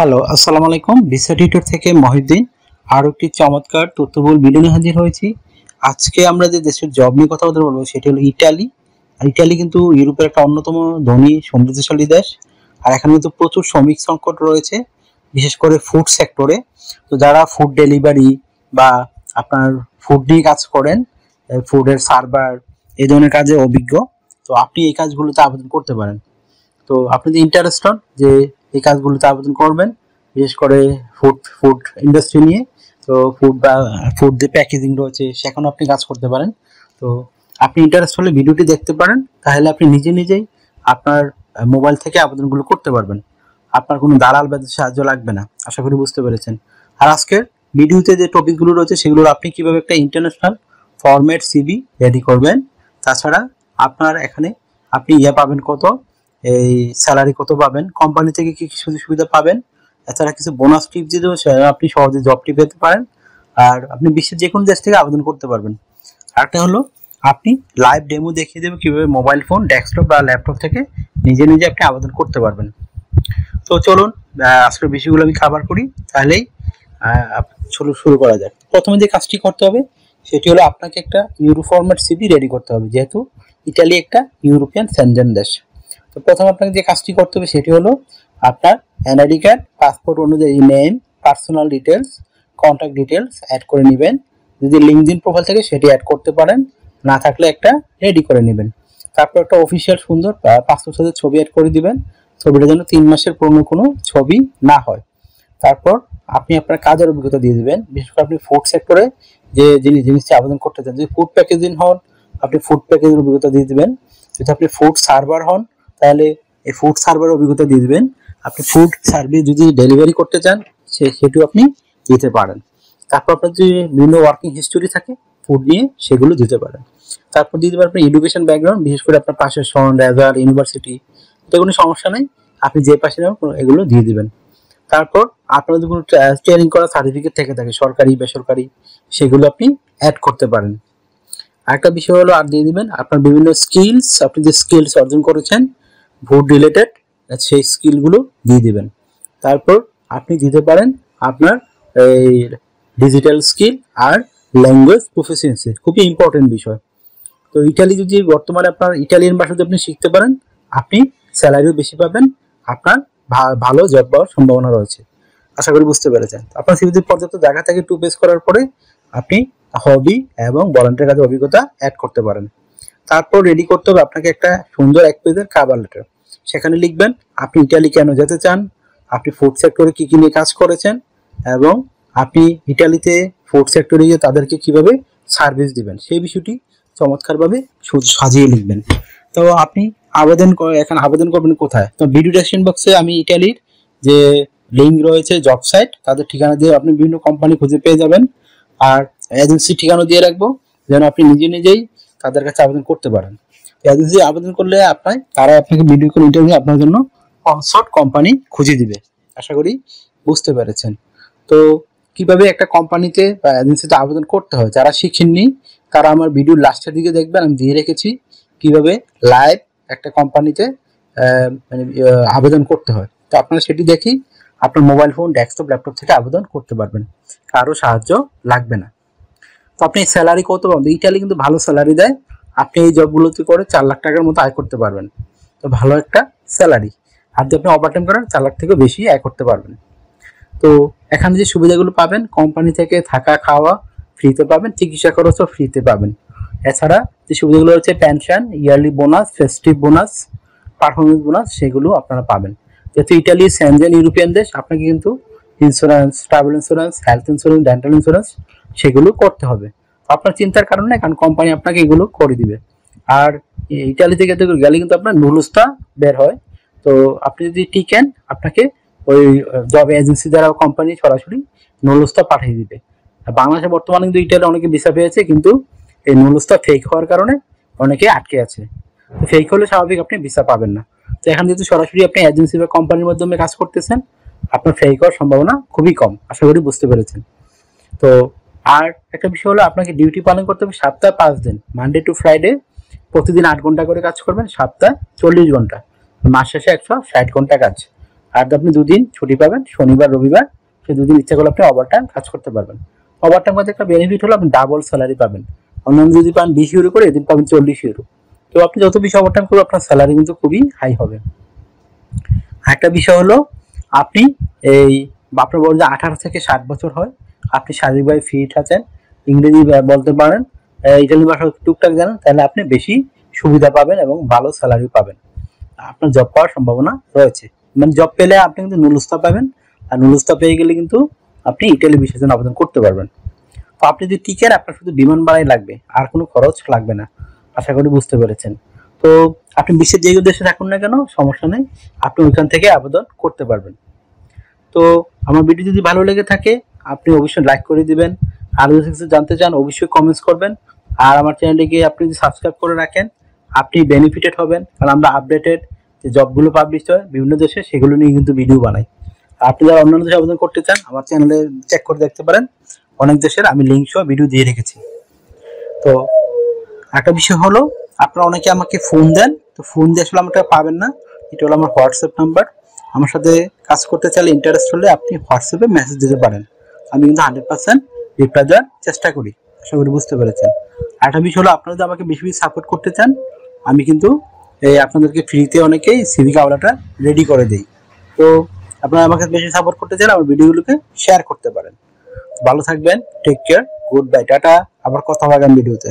Hello, আসসালামু আলাইকুম। Visa tutor থেকে মহিউদ্দিন আরও একটি চমৎকার তথ্যবহুল ভিডিও নিয়ে হাজির হয়েছি। আজকে আমরা যে দেশের জব নিয়ে কথা বলবো সেটি হলো ইটালি। আর ইটালি কিন্তু ইউরোপের একটা অন্যতম ধনী সমৃদ্ধশালী দেশ। আর এখানে কিন্তু প্রচুর শ্রমিক সংকট রয়েছে, বিশেষ করে ফুড সেক্টরে। তো যারা ফুড ডেলিভারি বা আপনার ফুড নিয়ে কাজ করেন, ফুডের সার্ভার এই ধরনের কাজে অভিজ্ঞ, তো আপনি এই কাজগুলোতে আবেদন করতে পারেন। তো আপনি যদি ইন্টারেস্টেড যে এই কাজগুলোতে আবেদন করবেন, বিশেষ করে ফুড ফুড ইন্ডাস্ট্রি নিয়ে, তো ফুড যে প্যাকেজিং রয়েছে সেখানেও আপনি কাজ করতে পারেন। তো আপনি ইন্টারেস্ট হলে ভিডিওটি দেখতে পারেন, তাহলে আপনি নিজে নিজেই আপনার মোবাইল থেকে আবেদনগুলো করতে পারবেন। আপনার কোনো দালাল বা সাহায্য লাগবে না। আশা করি বুঝতে পেরেছেন। আর আজকের ভিডিওতে যে টপিকগুলো রয়েছে সেগুলো আপনি কিভাবে একটা ইন্টারন্যাশনাল ফরম্যাট সিভি রেডি করবেন, তাছাড়া আপনার এখানে আপনি পাবেন কত, এই স্যালারি কত পাবেন, কোম্পানি থেকে কি কি সুযোগ সুবিধা পাবেন, এছাড়া কিছু বোনাস টিপ দিয়ে দেবো, আপনি সহজে জবটি পেতে পারেন। আর আপনি বিশ্বের যে কোনো দেশ থেকে আবেদন করতে পারবেন। আরেকটা হলো আপনি লাইভ ডেমো দেখিয়ে দেবো কিভাবে মোবাইল ফোন, ডেস্কটপ বা ল্যাপটপ থেকে নিজে নিজে আপনি আবেদন করতে পারবেন। তো চলুন আজকের বিষয়গুলো আমি কভার করি, তাহলেই শুরু করা যায়। প্রথমে যে কাজটি করতে হবে সেটি হলো আপনাকে একটা ইউরো ফরম্যাট সিভি রেডি করতে হবে, যেহেতু ইটালি একটা ইউরোপিয়ান সেনজেন দেশ। তো প্রথমে আপনাকে যে কাজটি করতে হবে সেটি হলো আপনার এনআইডি কার্ড, পাসপোর্ট অনুযায়ী name, personal details, contact details add করে নেবেন। যদি লিঙ্কডইন প্রোফাইল থাকে সেটি অ্যাড করতে পারেন, না থাকলে একটা রেডি করে নেবেন। তারপর একটা অফিসিয়াল সুন্দর পাসপোর্ট সাইজের ছবি অ্যাড করে দিবেন। ছবিটা যেন 3 মাসের পুরনো কোনো ছবি না হয়। তারপর আপনি আপনার কাজের অভিজ্ঞতা দিয়ে দিবেন, বিশেষ করে আপনি ফুড সেক্টরে যে জিনিসটি আবেদন করতে চান। যদি ফুড প্যাকেজিং হন, আপনি ফুড প্যাকেজিং অভিজ্ঞতা দিয়ে দিবেন। যদি আপনি ফুড সার্ভার হন, তাহলে এই ফুড সার্ভারের অভিজ্ঞতা দিয়ে দিবেন। আপনি ফুড সার্ভিস যদি ডেলিভারি করতে চান সেটিও আপনি দিতে পারেন। তারপর আপনার যদি বিভিন্ন ওয়ার্কিং হিস্টোরি থাকে ফুড নিয়ে, সেগুলো দিতে পারেন। তারপর দিয়ে দেবেন আপনার এডুকেশন ব্যাকগ্রাউন্ড, বিশেষ করে আপনার পাশের সন, রেজাল্ট, ইউনিভার্সিটি, এটা কোনো সমস্যা নেই, আপনি যে পাশে নেবেন এগুলো দিয়ে দিবেন। তারপর আপনার যদি কোনো ট্রেনিং করা সার্টিফিকেট থেকে থাকে, সরকারি বেসরকারি, সেগুলো আপনি অ্যাড করতে পারেন। আরেকটা বিষয় হলো আর দিয়ে দিবেন আপনার বিভিন্ন স্কিলস, আপনি যে স্কিলস অর্জন করেছেন ফুড রিলেটেড, সেই স্কিলগুলো দিয়ে দিবেন। তারপর আপনি দিতে পারেন আপনার এই ডিজিটাল স্কিল আর ল্যাঙ্গুয়েজ প্রফিসিয়েন্সি, খুবই ইম্পর্টেন্ট বিষয়। তো ইটালি যদি বর্তমানে আপনার ইটালিয়ান ভাষা যদি আপনি শিখতে পারেন, আপনি স্যালারিও বেশি পাবেন, আপনার ভালো জব পাওয়ার সম্ভাবনা রয়েছে। আশা করি বুঝতে পেরেছেন। আপনার সিভিতে পর্যাপ্ত জায়গা থেকে 2 পেজ করার পরে আপনি হবি এবং ভলান্টিয়ার কাজের অভিজ্ঞতা অ্যাড করতে পারেন। তারপর রেডি করতে হবে আপনাকে একটা সুন্দর 1 পেজের কভার লেটার। সেখানে লিখবেন আপনি ইটালি কেন যেতে চান, আপনি ফুড সেক্টরে কি কি নিয়ে কাজ করেছেন, এবং আপনি ইটালিতে ফুড সেক্টরে গিয়ে তাদেরকে কিভাবে সার্ভিস দিবেন সেই বিষয়টি চমৎকারভাবে সাজিয়ে লিখবেন। তো আপনি এখন আবেদন করবেন কোথায়? তো ভিডিও ডেসক্রিপশন বক্সে আমি ইটালির যে লিঙ্ক রয়েছে জব সাইট, তাদের ঠিকানা দিয়ে আপনি বিভিন্ন কোম্পানি খুঁজে পেয়ে যাবেন। আর এজেন্সি ঠিকানা দিয়ে রাখবো, যেন আপনি নিজে নিজেই তাদের কাছে আবেদন করতে পারেন। এজেন্সি আবেদন করলে তারা আপনাকে ভিডিও কল ইন্টারভিউ আপনার জন্য কনসার্ট কোম্পানি খুঁজে দিবে। আশা করি বুঝতে পেরেছেন। তো কিভাবে একটা কোম্পানিতে বা এজেন্সিতে আবেদন করতে হয়, যারা শিখেননি তারা আমার ভিডিওর লাস্টের দিকে দেখবেন, আমি দিয়ে রেখেছি কিভাবে লাইভ একটা কোম্পানিতে আবেদন করতে হয়। তো আপনারা সেটি দেখি আপনার মোবাইল ফোন, ডেস্কটপ, ল্যাপটপ থেকে আবেদন করতে পারবেন, কারো সাহায্য লাগবে না। তো আপনি স্যালারি কত পাবেন? ইটালি কিন্তু ভালো স্যালারি দেয়, আপনি এই জবগুলোতে করে 4 লাখ টাকার মতো আয় করতে পারবেন। তো ভালো একটা স্যালারি, আর যদি আপনি ওভারটাইম করেন 4 লাখ থেকেও বেশি আয় করতে পারবেন। তো এখানে যে সুবিধাগুলো পাবেন, কোম্পানি থেকে থাকা খাওয়া ফ্রিতে পাবেন, চিকিৎসা খরচও ফ্রিতে পাবেন। এছাড়া যে সুবিধাগুলো হচ্ছে pension, yearly bonus, festive bonus, performance bonus, সেগুলো আপনারা পাবেন। যেহেতু ইটালি সেনজেন ইউরোপিয়ান দেশ, আপনাকে কিন্তু insurance, travel insurance, health insurance, dental insurance সেগুলো করতে হবে। আপনার চিন্তার কারণ নেই, কারণ কোম্পানি আপনাকে এগুলো করে দিবে। আর ইটালি থেকে গেলে কিন্তু আপনার নুলুসটা বের হয়। তো আপনি যদি টিকেন, আপনাকে ওই জব এজেন্সি দ্বারা কোম্পানি সরাসরি নুলুসটা পাঠিয়ে দিবে। বাংলাদেশে বর্তমানে কিন্তু ইটালি অনেকে ভিসা পেয়েছে, কিন্তু এই নুলুসটা ফেক হওয়ার কারণে অনেকে আটকে আছে। তো ফেক হলে স্বাভাবিক আপনি ভিসা পাবেন না। তো এখন যেহেতু সরাসরি আপনি এজেন্সি বা কোম্পানির মাধ্যমে কাজ করতেছেন, আপনার ফেক হওয়ার সম্ভাবনা খুবই কম। আশা করি বুঝতে পেরেছেন। তো আর একটা বিষয় হলো আপনাকে ডিউটি পালন করতে হবে সপ্তাহে 5 দিন, মানডে টু ফ্রাইডে। প্রতিদিন 8 ঘন্টা করে কাজ করবেন, সপ্তাহে 40 ঘন্টা, মাস শেষে 160 ঘন্টা কাজ। আর আপনি দুদিন ছুটি পাবেন, শনিবার রবিবার, সেই দুদিন ইচ্ছা করলে আপনি ওভারটাইম কাজ করতে পারবেন। ওভারটাইম করতে একটা বেনিফিট হলো আপনি ডাবল স্যালারি পাবেন। অন্যান্য যদি পান 20 ইউরো করে, এদিন পাবেন 40 ইউরো। তো আপনি যত বেশি ওভারটাইম করবেন আপনার স্যালারি কিন্তু খুবই হাই হবে। একটা বিষয় হলো আপনি এই আপনার বয়স যে 18 থেকে 60 বছর হয়, আপনি শারীরিকভাবে ফিট আছেন, ইংরেজি বলতে পারেন, ইটালি ভাষা টুকটাক জানেন, তাহলে আপনি বেশি সুবিধা পাবেন এবং ভালো স্যালারি পাবেন। আপনার জব পাওয়ার সম্ভাবনা রয়েছে। মানে জব পেলে আপনি কিন্তু নুলুস্তা পাবেন, আর নুলুস্তা পেয়ে গেলে কিন্তু আপনি ইটালি ভিসার জন্য আবেদন করতে পারবেন। তো আপনি যদি টিকেন আপনার শুধু বিমান ভাড়াই লাগবে, আর কোনো খরচ লাগবে না। আশা করি বুঝতে পেরেছেন। তো আপনি বিশ্বের যে দেশে থাকুন না কেন সমস্যা নেই, আপনি ওইখান থেকে আবেদন করতে পারবেন। তো আমার ভিডিও যদি ভালো লেগে থাকে আপনি অবশ্যই লাইক করে দিবেন। আর যদি কিছু জানতে চান অবশ্যই কমেন্টস করবেন। আর আমার চ্যানেলটিকে আপনি যদি সাবস্ক্রাইব করে রাখেন আপনি বেনিফিটেড হবেন, কারণ আমরা আপডেটেড যে জবগুলো পাবলিশ হয় বিভিন্ন দেশে সেগুলো নিয়ে কিন্তু ভিডিও বানাই। আপনি যারা অন্যান্য দেশে আবেদন করতে চান আমার চ্যানেলে চেক করে দেখতে পারেন, অনেক দেশের আমি লিঙ্ক সহ ভিডিও দিয়ে রেখেছি। তো একটা বিষয় হলো আপনারা অনেকে আমাকে ফোন দেন, তো ফোন দিয়ে আসলে আমাকে পাবেন না। এটা হলো আমার হোয়াটসঅ্যাপ নাম্বার। আমার সাথে কাজ করতে চাইলে ইন্টারেস্ট হলে আপনি হোয়াটসঅ্যাপে মেসেজ দিতে পারেন। আমি কিন্তু 100% রিপ্লাই দেওয়ার চেষ্টা করি। আশা করি বুঝতে পেরেছেন। আরেকটা বিষয় হলো আপনারা যদি আমাকে বেশি বেশি সাপোর্ট করতে চান আমি কিন্তু আপনাদেরকে ফ্রিতে অনেকেই সিভি কাওলাটা রেডি করে দিই। তো আপনারা আমাকে বেশি সাপোর্ট করতে চান আমার ভিডিওগুলোকে শেয়ার করতে পারেন। ভালো থাকবেন, take care, good bye, tata. আবার কথা হবে আগামী ভিডিওতে।